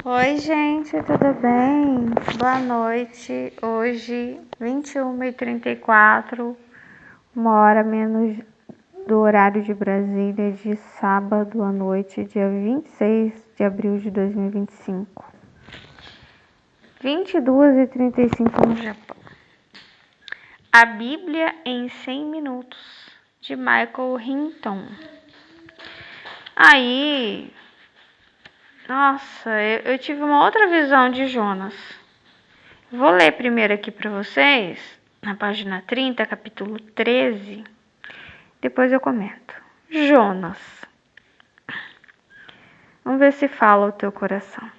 Oi, gente, tudo bem? Boa noite. Hoje, 21h34, 1 hora menos do horário de Brasília, de sábado à noite, dia 26 de abril de 2025. 22h35 no Japão. A Bíblia em 100 minutos, de Michael Hinton. Nossa, eu tive uma outra visão de Jonas. Vou ler primeiro aqui para vocês, na página 30, capítulo 13. Depois eu comento. Jonas. Vamos ver se fala o teu coração.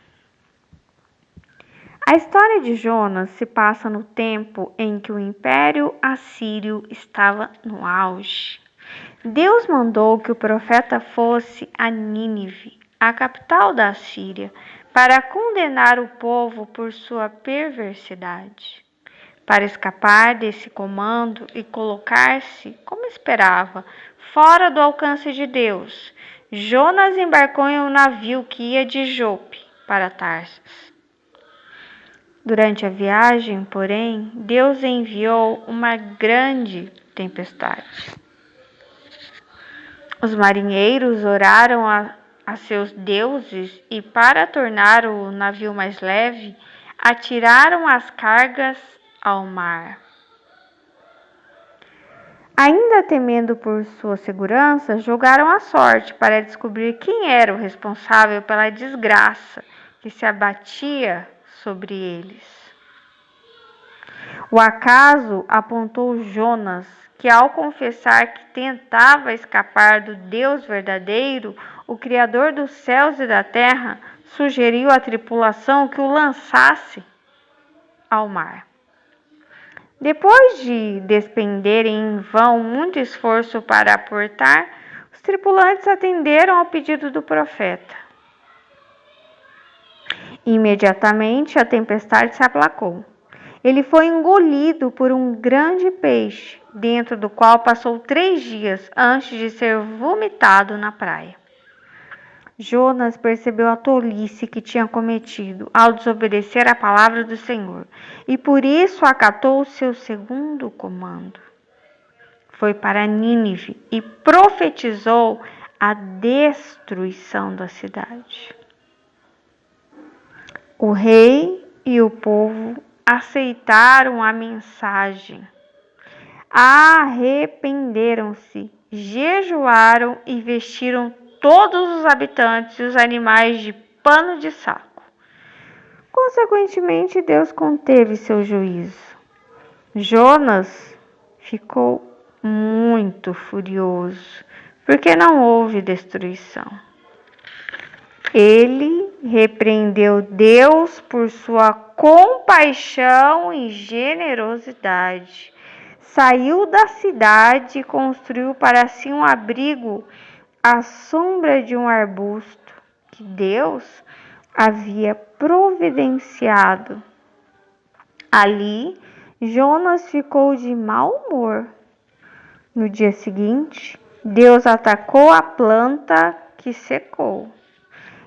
A história de Jonas se passa no tempo em que o Império Assírio estava no auge. Deus mandou que o profeta fosse a Nínive, a capital da Assíria, para condenar o povo por sua perversidade. Para escapar desse comando e colocar-se, como esperava, fora do alcance de Deus, Jonas embarcou em um navio que ia de Jope para Tarsis. Durante a viagem, porém, Deus enviou uma grande tempestade. Os marinheiros oraram a seus deuses e, para tornar o navio mais leve, atiraram as cargas ao mar. Ainda temendo por sua segurança, jogaram a sorte para descobrir quem era o responsável pela desgraça que se abatia sobre eles. O acaso apontou Jonas, que ao confessar que tentava escapar do Deus verdadeiro, o Criador dos céus e da terra, sugeriu à tripulação que o lançasse ao mar. Depois de despenderem em vão muito esforço para aportar, os tripulantes atenderam ao pedido do profeta. Imediatamente a tempestade se aplacou. Ele foi engolido por um grande peixe, dentro do qual passou 3 dias antes de ser vomitado na praia. Jonas percebeu a tolice que tinha cometido ao desobedecer à palavra do Senhor, e por isso acatou o seu segundo comando. Foi para Nínive e profetizou a destruição da cidade. O rei e o povo aceitaram a mensagem, arrependeram-se, jejuaram e vestiram todos os habitantes e os animais de pano de saco. Consequentemente, Deus conteve seu juízo. Jonas ficou muito furioso, porque não houve destruição. Ele repreendeu Deus por sua compaixão e generosidade. Saiu da cidade e construiu para si um abrigo à sombra de um arbusto que Deus havia providenciado. Ali, Jonas ficou de mau humor. No dia seguinte, Deus atacou a planta que secou.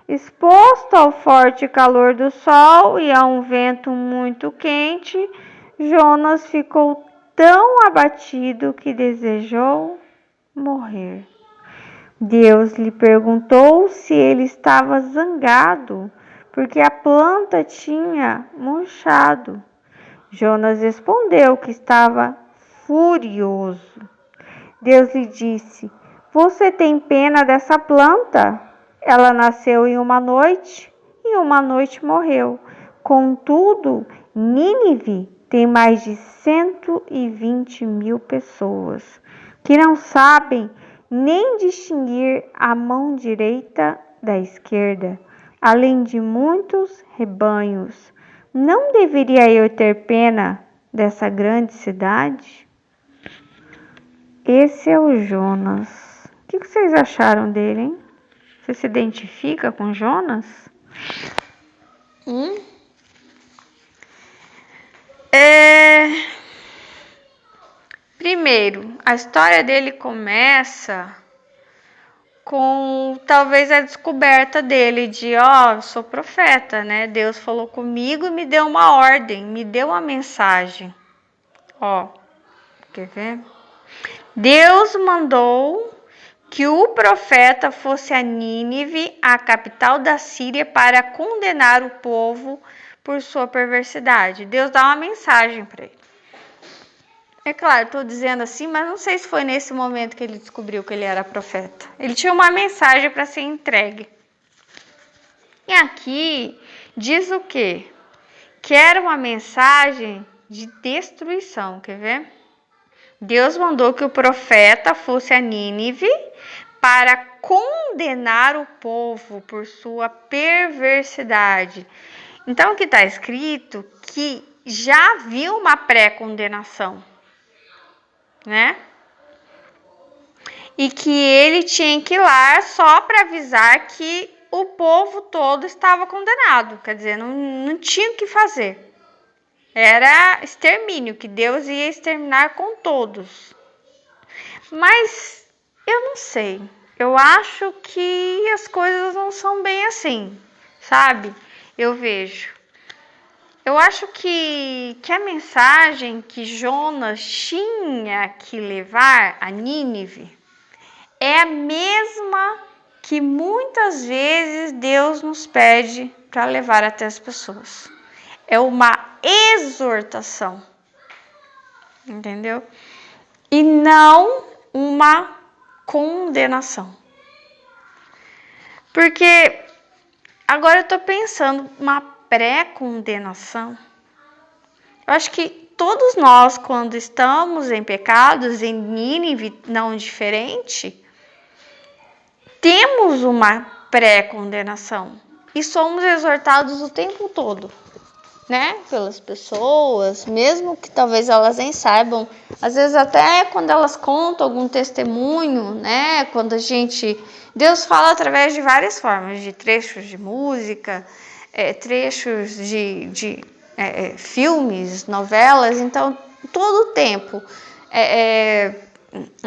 Exposto ao forte calor do sol e a um vento muito quente, Jonas ficou tão abatido que desejou morrer. Deus lhe perguntou se ele estava zangado, porque a planta tinha murchado. Jonas respondeu que estava furioso. Deus lhe disse: "Você tem pena dessa planta? Ela nasceu em uma noite e uma noite morreu. Contudo, Nínive tem mais de 120.000 pessoas que não sabem nem distinguir a mão direita da esquerda, além de muitos rebanhos. Não deveria eu ter pena dessa grande cidade?" Esse é o Jonas. O que vocês acharam dele, hein? Você se identifica com Jonas? Primeiro, a história dele começa com talvez a descoberta dele de, eu sou profeta, né? Deus falou comigo e me deu uma ordem, me deu uma mensagem. Quer ver? Deus mandou que o profeta fosse a Nínive, a capital da Síria, para condenar o povo por sua perversidade. Deus dá uma mensagem para ele. É claro, estou dizendo assim, mas não sei se foi nesse momento que ele descobriu que ele era profeta. Ele tinha uma mensagem para ser entregue. E aqui diz o quê? Que era uma mensagem de destruição, quer ver? Deus mandou que o profeta fosse a Nínive para condenar o povo por sua perversidade. Então, aqui está escrito que já havia uma pré-condenação, né? E que ele tinha que ir lá só para avisar que o povo todo estava condenado. Quer dizer, não tinha o que fazer. Era extermínio, que Deus ia exterminar com todos. Mas eu não sei. Eu acho que as coisas não são bem assim, sabe? Eu vejo. Eu acho que a mensagem que Jonas tinha que levar a Nínive é a mesma que muitas vezes Deus nos pede para levar até as pessoas. É uma exortação, entendeu? E não uma condenação. Porque agora eu tô pensando, uma pré-condenação. Eu acho que todos nós, quando estamos em pecados, em Nínive não diferente, temos uma pré-condenação e somos exortados o tempo todo, né? Pelas pessoas, mesmo que talvez elas nem saibam, às vezes até quando elas contam algum testemunho, né? Quando Deus fala através de várias formas, de trechos de música, trechos de filmes, novelas, então todo o tempo,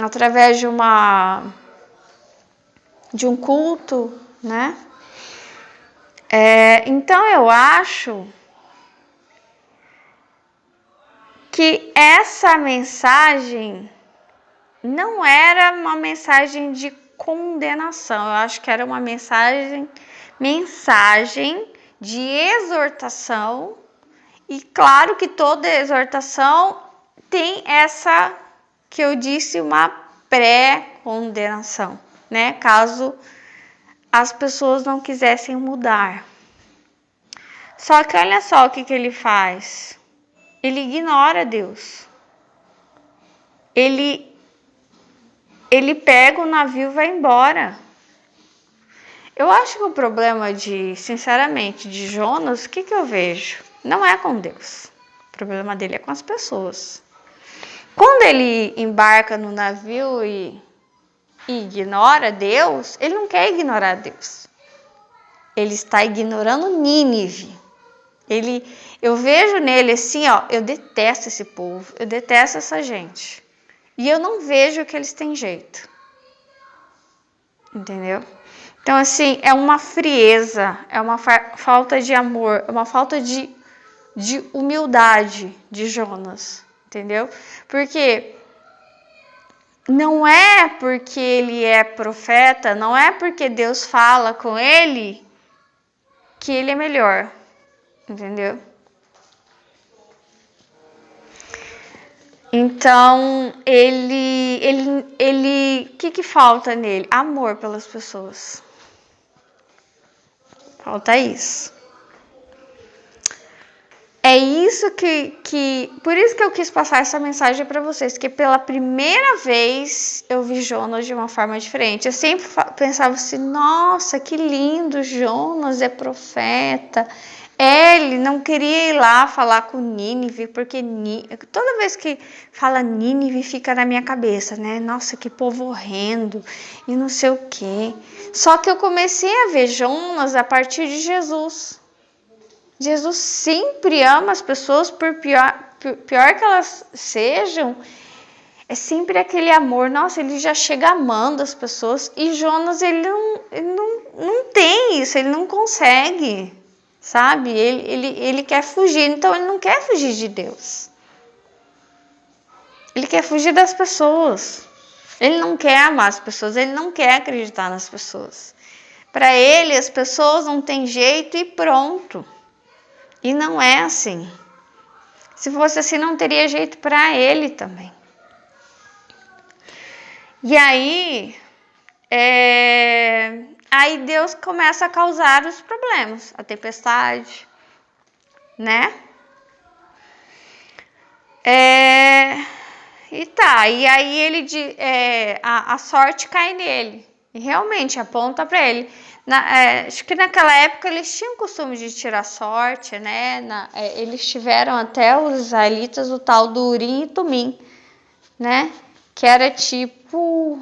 através de um culto, né? Então eu acho que essa mensagem não era uma mensagem de condenação, eu acho que era uma mensagem de exortação, e claro que toda exortação tem essa que eu disse, uma pré-condenação, né? Caso as pessoas não quisessem mudar. Só que olha só o que ele faz. Ele ignora Deus. Ele pega o navio e vai embora. Eu acho que o problema sinceramente, de Jonas, o que eu vejo? Não é com Deus. O problema dele é com as pessoas. Quando ele embarca no navio e ignora Deus, ele não quer ignorar Deus. Ele está ignorando Nínive. Eu vejo nele assim, eu detesto esse povo, eu detesto essa gente. E eu não vejo que eles têm jeito. Entendeu? Então, assim, é uma frieza, é uma falta de amor, é uma falta de humildade de Jonas. Entendeu? Porque não é porque ele é profeta, não é porque Deus fala com ele que ele é melhor. Entendeu? Então, o que falta nele? Amor pelas pessoas. Falta isso. É isso por isso que eu quis passar essa mensagem para vocês, que pela primeira vez eu vi Jonas de uma forma diferente. Eu sempre pensava assim, nossa, que lindo, Jonas é profeta. Ele não queria ir lá falar com Nínive, porque toda vez que fala Nínive fica na minha cabeça, né? Nossa, que povo horrendo e não sei o quê. Só que eu comecei a ver Jonas a partir de Jesus. Jesus sempre ama as pessoas, por pior que elas sejam, É sempre aquele amor. Nossa, ele já chega amando as pessoas. E Jonas, ele não tem isso, ele não consegue, sabe? Ele quer fugir, então ele não quer fugir de Deus. Ele quer fugir das pessoas. Ele não quer amar as pessoas, ele não quer acreditar nas pessoas. Para ele, as pessoas não têm jeito e pronto. E não é assim. Se fosse assim, não teria jeito para ele também. E aí, aí Deus começa a causar os problemas, a tempestade, né? E aí ele a sorte cai nele. E realmente aponta para ele. Acho que naquela época eles tinham o costume de tirar sorte, né? Eles tiveram até os israelitas o tal do Urim e Tumim, né? Que era tipo...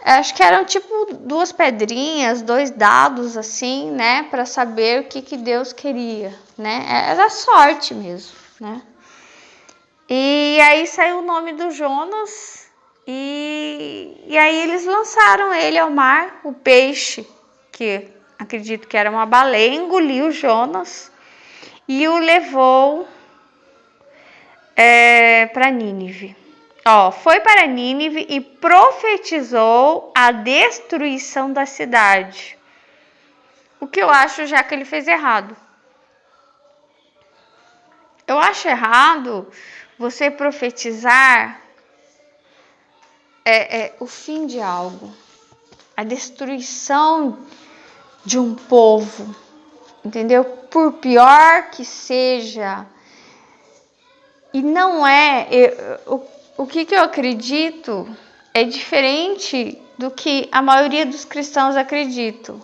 Acho que eram tipo 2 pedrinhas, 2 dados assim, né? Para saber o que Deus queria, né? Era sorte mesmo, né? E aí saiu o nome do Jonas e aí eles lançaram ele ao mar, o peixe, que acredito que era uma baleia, engoliu Jonas e o levou para Nínive. Foi para Nínive e profetizou a destruição da cidade. O que eu acho já que ele fez errado. Eu acho errado você profetizar o fim de algo, a destruição de um povo, entendeu? Por pior que seja. E não é... O que eu acredito é diferente do que a maioria dos cristãos acreditam.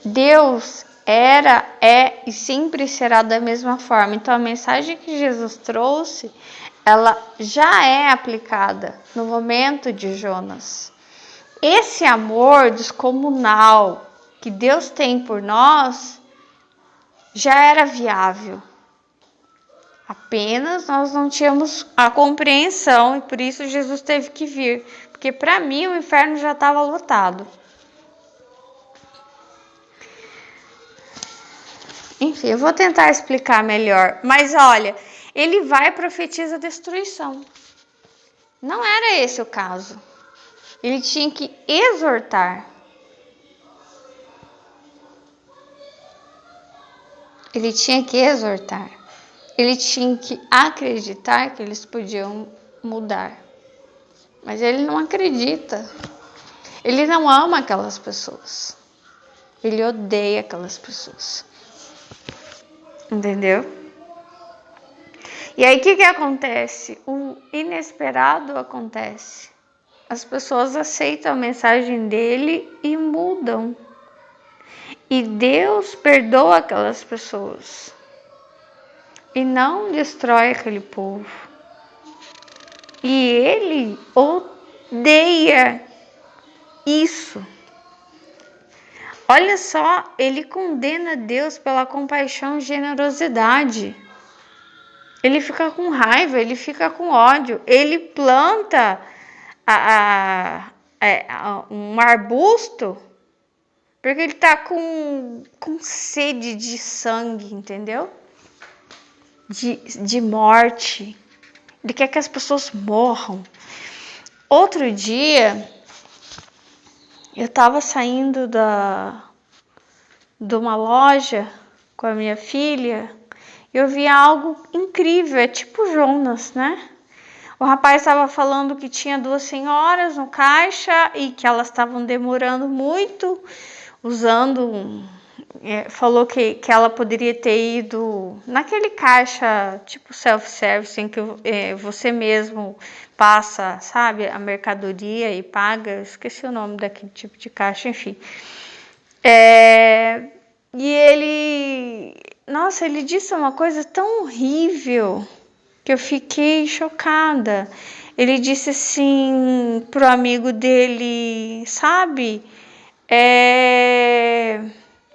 Deus era, é e sempre será da mesma forma. Então a mensagem que Jesus trouxe, ela já é aplicada no momento de Jonas. Esse amor descomunal que Deus tem por nós já era viável. Apenas nós não tínhamos a compreensão e por isso Jesus teve que vir. Porque para mim o inferno já estava lotado. Enfim, eu vou tentar explicar melhor. Mas olha, ele vai e profetiza destruição. Não era esse o caso. Ele tinha que exortar. Ele tinha que exortar. Ele tinha que acreditar que eles podiam mudar. Mas ele não acredita. Ele não ama aquelas pessoas. Ele odeia aquelas pessoas. Entendeu? E aí o que acontece? O inesperado acontece. As pessoas aceitam a mensagem dele e mudam. E Deus perdoa aquelas pessoas. E não destrói aquele povo. E ele odeia isso. Olha só, ele condena Deus pela compaixão e generosidade. Ele fica com raiva, ele fica com ódio. Ele planta um arbusto porque ele tá com sede de sangue, entendeu? De morte. Ele quer que as pessoas morram. Outro dia, eu tava saindo de uma loja com a minha filha e eu vi algo incrível, é tipo Jonas, né? O rapaz estava falando que tinha 2 senhoras no caixa e que elas estavam demorando muito, falou que ela poderia ter ido naquele caixa tipo self-service em que você mesmo passa, sabe, a mercadoria e paga. Esqueci o nome daquele tipo de caixa, enfim. E ele disse uma coisa tão horrível que eu fiquei chocada. Ele disse assim pro amigo dele, sabe?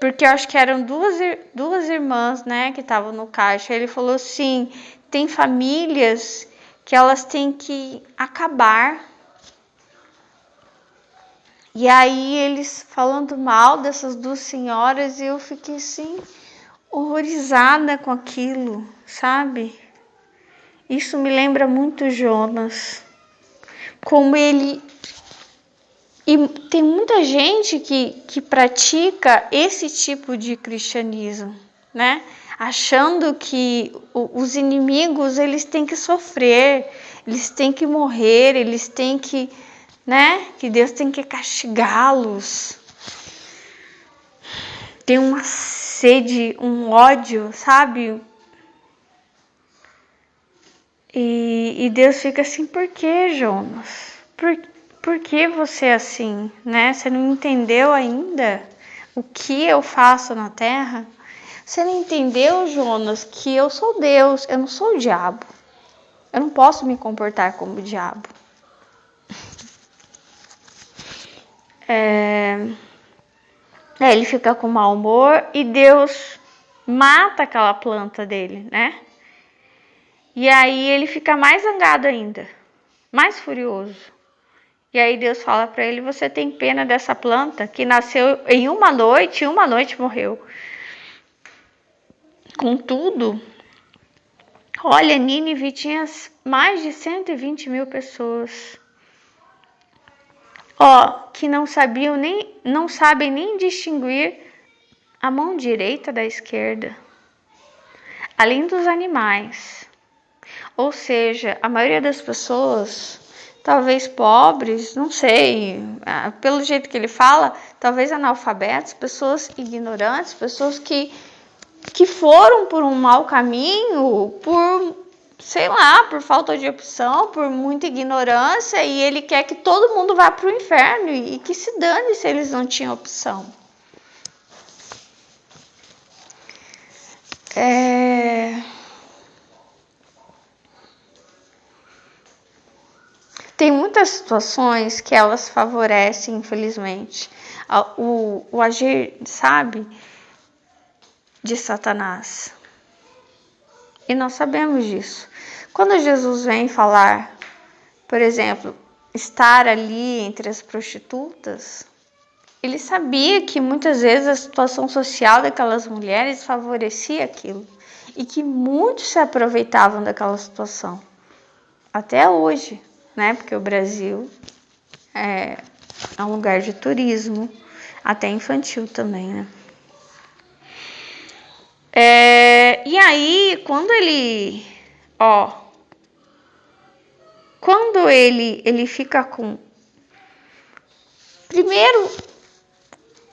porque eu acho que eram duas irmãs, né, que estavam no caixa. Ele falou assim, tem famílias que elas têm que acabar. E aí eles falando mal dessas duas senhoras, e eu fiquei assim, horrorizada com aquilo, sabe? Isso me lembra muito Jonas. Como ele... E tem muita gente que pratica esse tipo de cristianismo, né? Achando que os inimigos, eles têm que sofrer, eles têm que morrer, eles têm que, né? Que Deus tem que castigá-los. Tem uma sede, um ódio, sabe? E Deus fica assim, por que, Jonas? Por que você é assim, né? Você não entendeu ainda o que eu faço na terra? Você não entendeu, Jonas, que eu sou Deus, eu não sou o diabo. Eu não posso me comportar como o diabo. Ele fica com mau humor e Deus mata aquela planta dele, né? E aí ele fica mais zangado ainda, mais furioso. E aí Deus fala para ele, você tem pena dessa planta que nasceu em uma noite morreu. Contudo, olha, Nínive tinha mais de 120 mil pessoas. Que não sabem nem distinguir a mão direita da esquerda. Além dos animais. Ou seja, a maioria das pessoas, talvez pobres, não sei, pelo jeito que ele fala, talvez analfabetos, pessoas ignorantes, pessoas que foram por um mau caminho, por, sei lá, por falta de opção, por muita ignorância, e ele quer que todo mundo vá para o inferno e que se dane se eles não tinham opção. Tem muitas situações que elas favorecem, infelizmente, o agir, sabe, de Satanás. E nós sabemos disso. Quando Jesus vem falar, por exemplo, estar ali entre as prostitutas, ele sabia que muitas vezes a situação social daquelas mulheres favorecia aquilo. E que muitos se aproveitavam daquela situação. Até hoje, né? Porque o Brasil é um lugar de turismo, até infantil também, né? E aí, quando ele fica com...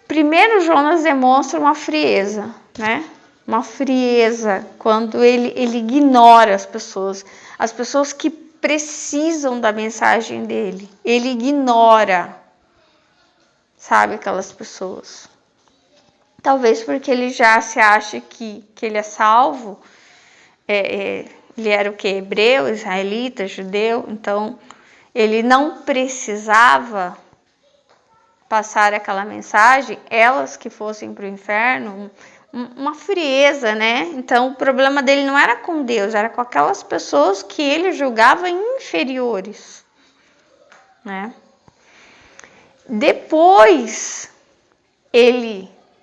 Primeiro Jonas demonstra uma frieza, né? Uma frieza quando ele ignora as pessoas que precisam da mensagem dele. Ele ignora, sabe, aquelas pessoas. Talvez porque ele já se acha que ele é salvo. Ele era o que? Hebreu, israelita, judeu. Então, ele não precisava passar aquela mensagem, elas que fossem para o inferno, uma frieza, né? Então, o problema dele não era com Deus, era com aquelas pessoas que ele julgava inferiores, né? Depois,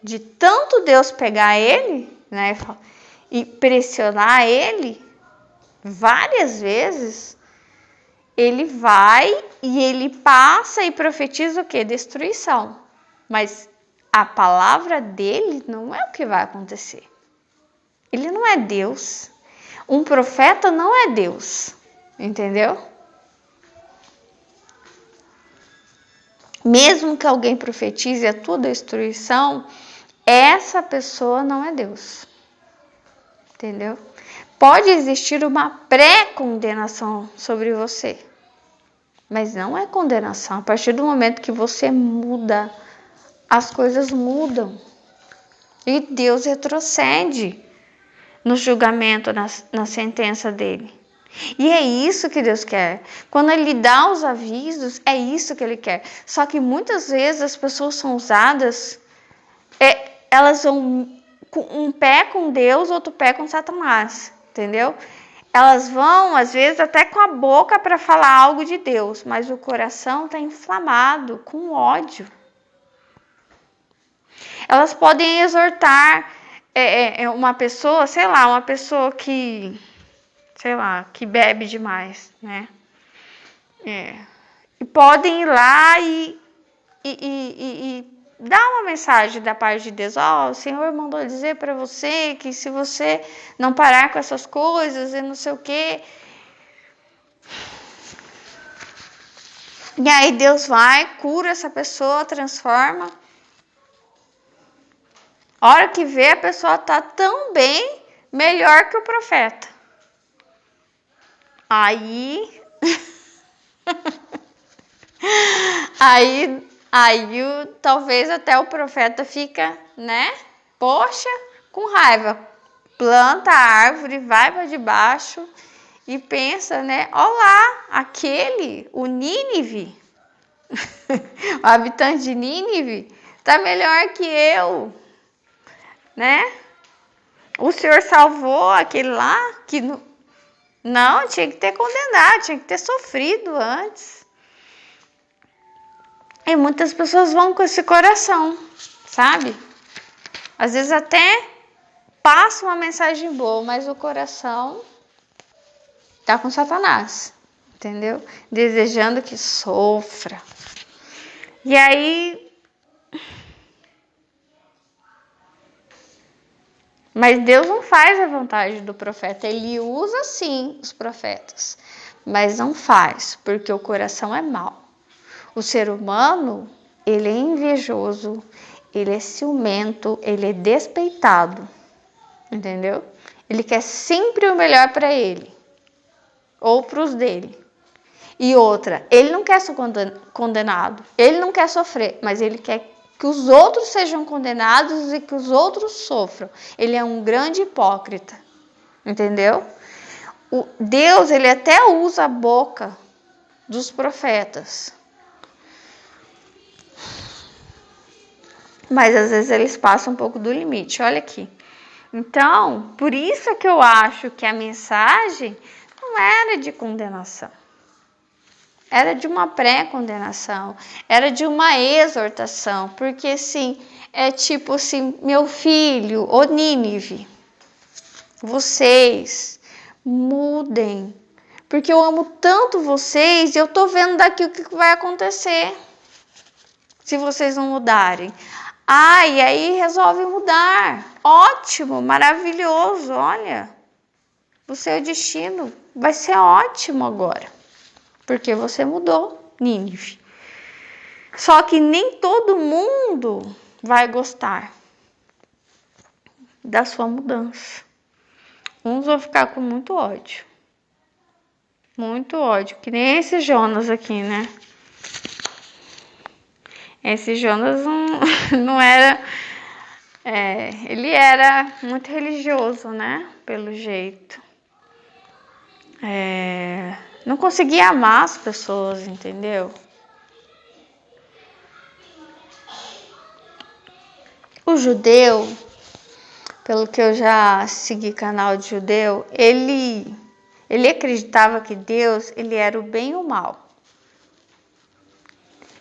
de tanto Deus pegar ele, né, e pressionar ele várias vezes, ele vai e ele passa e profetiza o quê? Destruição. Mas a palavra dele não é o que vai acontecer. Ele não é Deus. Um profeta não é Deus. Entendeu? Mesmo que alguém profetize a tua destruição, essa pessoa não é Deus. Entendeu? Pode existir uma pré-condenação sobre você, mas não é condenação. A partir do momento que você muda, as coisas mudam. E Deus retrocede no julgamento, na sentença dele. E é isso que Deus quer. Quando ele dá os avisos, é isso que ele quer. Só que muitas vezes as pessoas são usadas... elas vão com um pé com Deus, outro pé com Satanás, entendeu? Elas vão, às vezes, até com a boca para falar algo de Deus, mas o coração está inflamado com ódio. Elas podem exortar uma pessoa, sei lá, uma pessoa que, sei lá, que bebe demais, né? E podem ir lá e dar uma mensagem da parte de Deus. Ó, o Senhor mandou dizer para você que se você não parar com essas coisas e não sei o quê. E aí Deus vai, cura essa pessoa, transforma. A hora que vê, a pessoa tá tão bem, melhor que o profeta. Aí talvez até o profeta fica, né? Poxa, com raiva. Planta a árvore, vai para debaixo e pensa, né? Ó lá, aquele, o Nínive, o habitante de Nínive, tá melhor que eu, né? O Senhor salvou aquele lá que não tinha que ter condenado, tinha que ter sofrido antes. E muitas pessoas vão com esse coração, sabe? Às vezes até passa uma mensagem boa, mas o coração tá com Satanás, entendeu? Desejando que sofra. E aí... Mas Deus não faz a vontade do profeta. Ele usa sim os profetas, mas não faz, porque o coração é mau. O ser humano, ele é invejoso, ele é ciumento, ele é despeitado, entendeu? Ele quer sempre o melhor para ele, ou para os dele. E outra, ele não quer ser condenado, ele não quer sofrer, mas ele quer que os outros sejam condenados e que os outros sofram. Ele é um grande hipócrita, entendeu? Deus, ele até usa a boca dos profetas, mas às vezes eles passam um pouco do limite. Olha aqui. Então, por isso que eu acho que a mensagem não era de condenação. Era de uma pré-condenação, era de uma exortação, porque assim, é tipo assim, meu filho, ô Nínive, vocês mudem, porque eu amo tanto vocês e eu tô vendo daqui o que vai acontecer se vocês não mudarem. E aí resolve mudar, ótimo, maravilhoso, olha, o seu destino vai ser ótimo agora. Porque você mudou, Nínive. Só que nem todo mundo vai gostar da sua mudança. Uns vão ficar com muito ódio. Muito ódio. Que nem esse Jonas aqui, né? Esse Jonas não era... ele era muito religioso, né? Pelo jeito. Não conseguia amar as pessoas, entendeu? O judeu, pelo que eu já segui canal de judeu, ele acreditava que Deus, ele era o bem e o mal.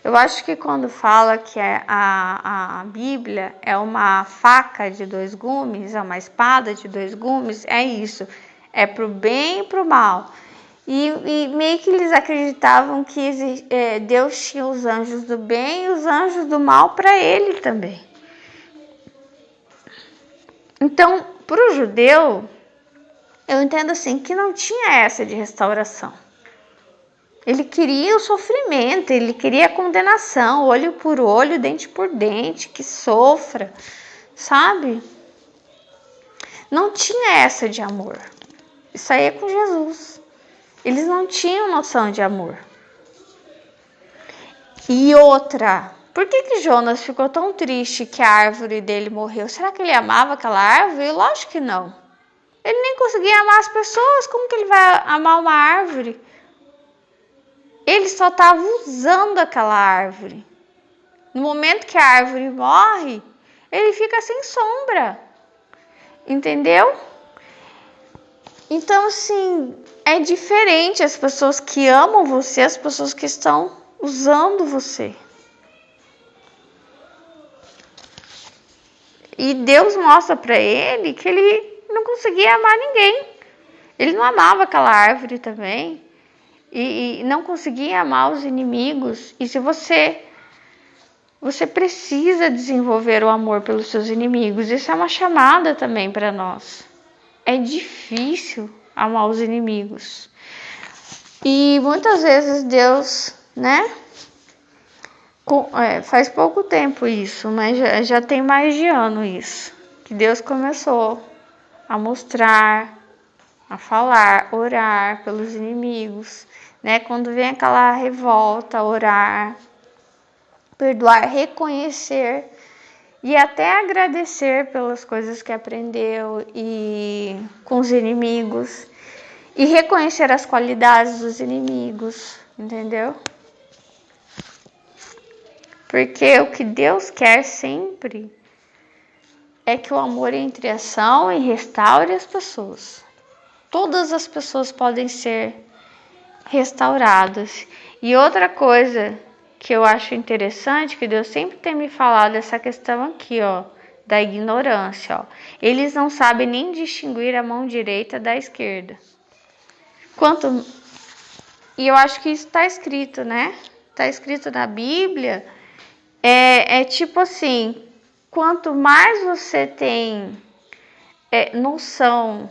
Eu acho que quando fala que a Bíblia é uma faca de dois gumes, é uma espada de dois gumes, é isso. É pro bem e pro mal. E meio que eles acreditavam que Deus tinha os anjos do bem e os anjos do mal para ele também. Então, para o judeu, eu entendo assim, que não tinha essa de restauração. Ele queria o sofrimento, ele queria a condenação, olho por olho, dente por dente, que sofra, sabe? Não tinha essa de amor. Isso aí é com Jesus. Eles não tinham noção de amor. E outra, por que Jonas ficou tão triste que a árvore dele morreu? Será que ele amava aquela árvore? Lógico que não. Ele nem conseguia amar as pessoas. Como que ele vai amar uma árvore? Ele só estava usando aquela árvore. No momento que a árvore morre, ele fica sem sombra. Entendeu? Então, assim, é diferente as pessoas que amam você, as pessoas que estão usando você. E Deus mostra para ele que ele não conseguia amar ninguém. Ele não amava aquela árvore também. E não conseguia amar os inimigos. E se você precisa desenvolver o amor pelos seus inimigos. Isso é uma chamada também para nós. É difícil amar os inimigos. E muitas vezes Deus, né? Faz pouco tempo isso, mas já tem mais de ano isso. Que Deus começou a mostrar, a falar, orar pelos inimigos, né? Quando vem aquela revolta, orar, perdoar, reconhecer e até agradecer pelas coisas que aprendeu e com os inimigos e reconhecer as qualidades dos inimigos, entendeu? Porque o que Deus quer sempre é que o amor entre ação e restaure as pessoas. Todas as pessoas podem ser restauradas. E outra coisa que eu acho interessante, que Deus sempre tem me falado, essa questão aqui, ó, da ignorância, ó. Eles não sabem nem distinguir a mão direita da esquerda. E eu acho que isso está escrito, né? Está escrito na Bíblia. É tipo assim, quanto mais você tem noção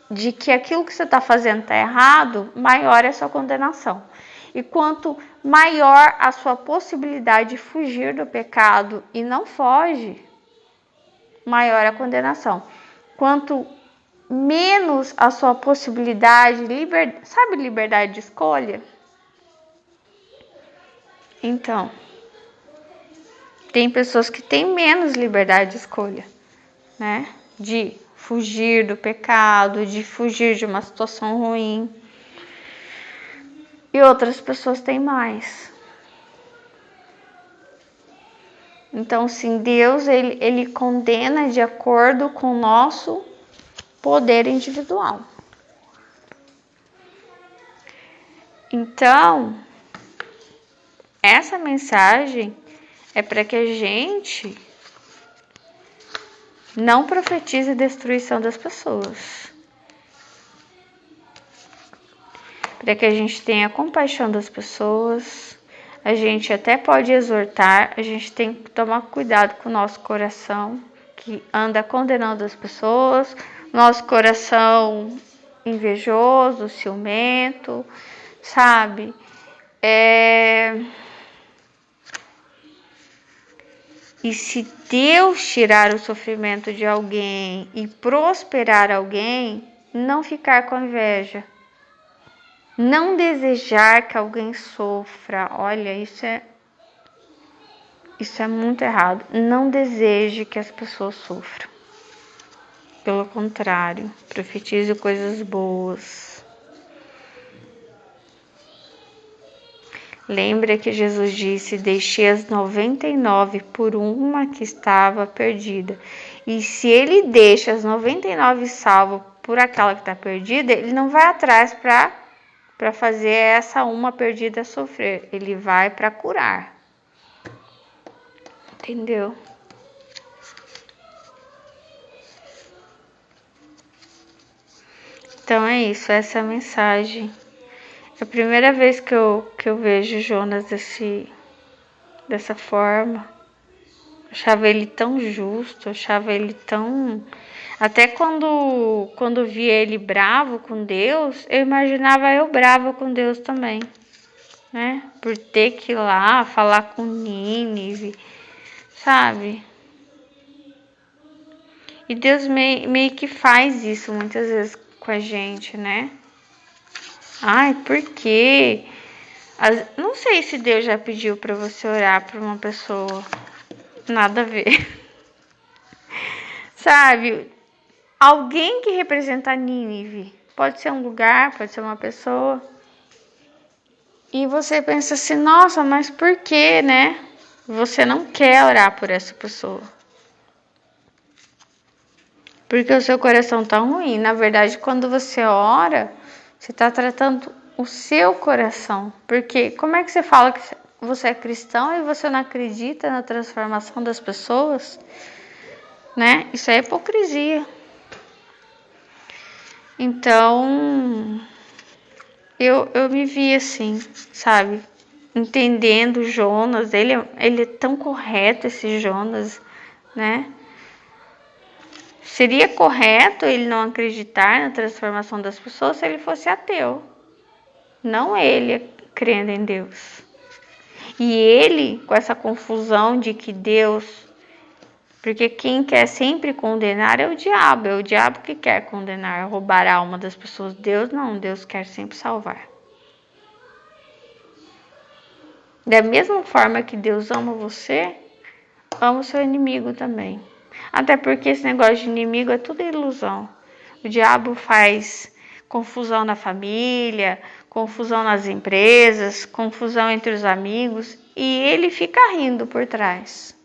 de que aquilo que você está fazendo está errado, maior é a sua condenação. E quanto maior a sua possibilidade de fugir do pecado e não foge, maior a condenação. Quanto menos a sua possibilidade, sabe liberdade de escolha? Então, tem pessoas que têm menos liberdade de escolha, né? De fugir do pecado, de fugir de uma situação ruim. E outras pessoas têm mais. Então, sim, Deus, ele condena de acordo com o nosso poder individual. Então, essa mensagem é para que a gente não profetize a destruição das pessoas. Para que a gente tenha compaixão das pessoas. A gente até pode exortar, a gente tem que tomar cuidado com o nosso coração, que anda condenando as pessoas, nosso coração invejoso, ciumento, sabe? E se Deus tirar o sofrimento de alguém e prosperar alguém, não ficar com inveja. Não desejar que alguém sofra. Olha, isso é muito errado. Não deseje que as pessoas sofram. Pelo contrário, profetize coisas boas. Lembra que Jesus disse: deixei as 99 por uma que estava perdida. E se ele deixa as 99 salvas por aquela que está perdida, ele não vai atrás para fazer essa uma perdida sofrer. Ele vai para curar. Entendeu? Então é isso, essa é a mensagem. É a primeira vez que eu vejo Jonas dessa forma. Eu achava ele tão justo, eu achava ele tão... Até quando via ele bravo com Deus, eu imaginava eu brava com Deus também, né? Por ter que ir lá falar com Nínive, sabe? E Deus meio que faz isso muitas vezes com a gente, né? Ai, por quê? Não sei se Deus já pediu para você orar por uma pessoa. Nada a ver. Sabe? Alguém que representa Nínive. Pode ser um lugar, pode ser uma pessoa. E você pensa assim, nossa, mas por quê, né? você não quer orar por essa pessoa. Porque o seu coração tá ruim. Na verdade, quando você ora, você está tratando o seu coração. Porque como é que você fala que você é cristão e você não acredita na transformação das pessoas? Né? Isso é hipocrisia. Então, eu me vi assim, sabe? Entendendo Jonas. Ele é tão correto, esse Jonas, né? Seria correto ele não acreditar na transformação das pessoas se ele fosse ateu. Não ele crendo em Deus. E ele, com essa confusão de que Deus... Porque quem quer sempre condenar é o diabo que quer condenar, roubar a alma das pessoas. Deus não, Deus quer sempre salvar. Da mesma forma que Deus ama você, ama o seu inimigo também. Até porque esse negócio de inimigo é tudo ilusão. O diabo faz confusão na família, confusão nas empresas, confusão entre os amigos e ele fica rindo por trás.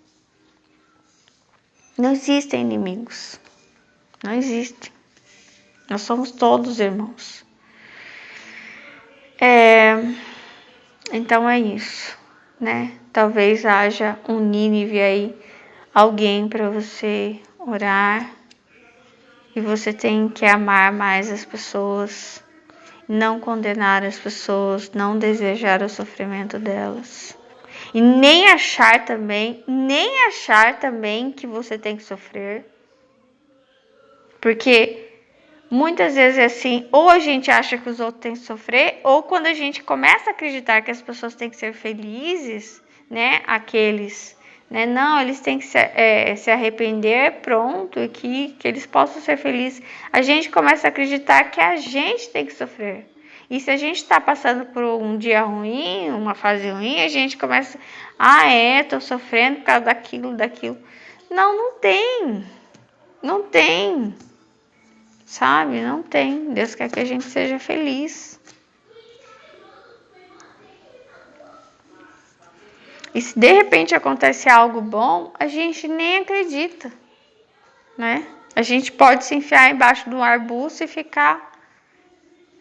Não existem inimigos. Não existem. Nós somos todos irmãos. Então é isso, né? Talvez haja um Nínive aí, alguém para você orar. E você tem que amar mais as pessoas, não condenar as pessoas, não desejar o sofrimento delas. E nem achar também que você tem que sofrer. Porque muitas vezes é assim, ou a gente acha que os outros têm que sofrer, ou quando a gente começa a acreditar que as pessoas têm que ser felizes, né, aqueles... Né? Não, eles têm que se arrepender, pronto, e que eles possam ser felizes. A gente começa a acreditar que a gente tem que sofrer. E se a gente está passando por um dia ruim, uma fase ruim, a gente começa, tô sofrendo por causa daquilo. Não, não tem. Não tem. Sabe? Não tem. Deus quer que a gente seja feliz. E se de repente acontece algo bom, a gente nem acredita, né? A gente pode se enfiar embaixo de um arbusto e ficar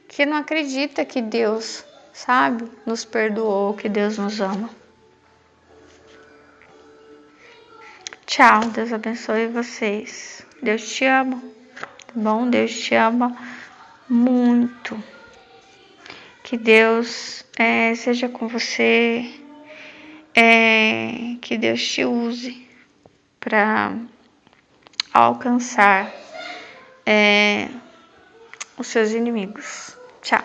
que não acredita que Deus, sabe, nos perdoou, que Deus nos ama. Tchau, Deus abençoe vocês. Deus te ama, tá bom? Deus te ama muito. Que Deus seja com você. Que Deus te use para alcançar os seus inimigos. Tchau.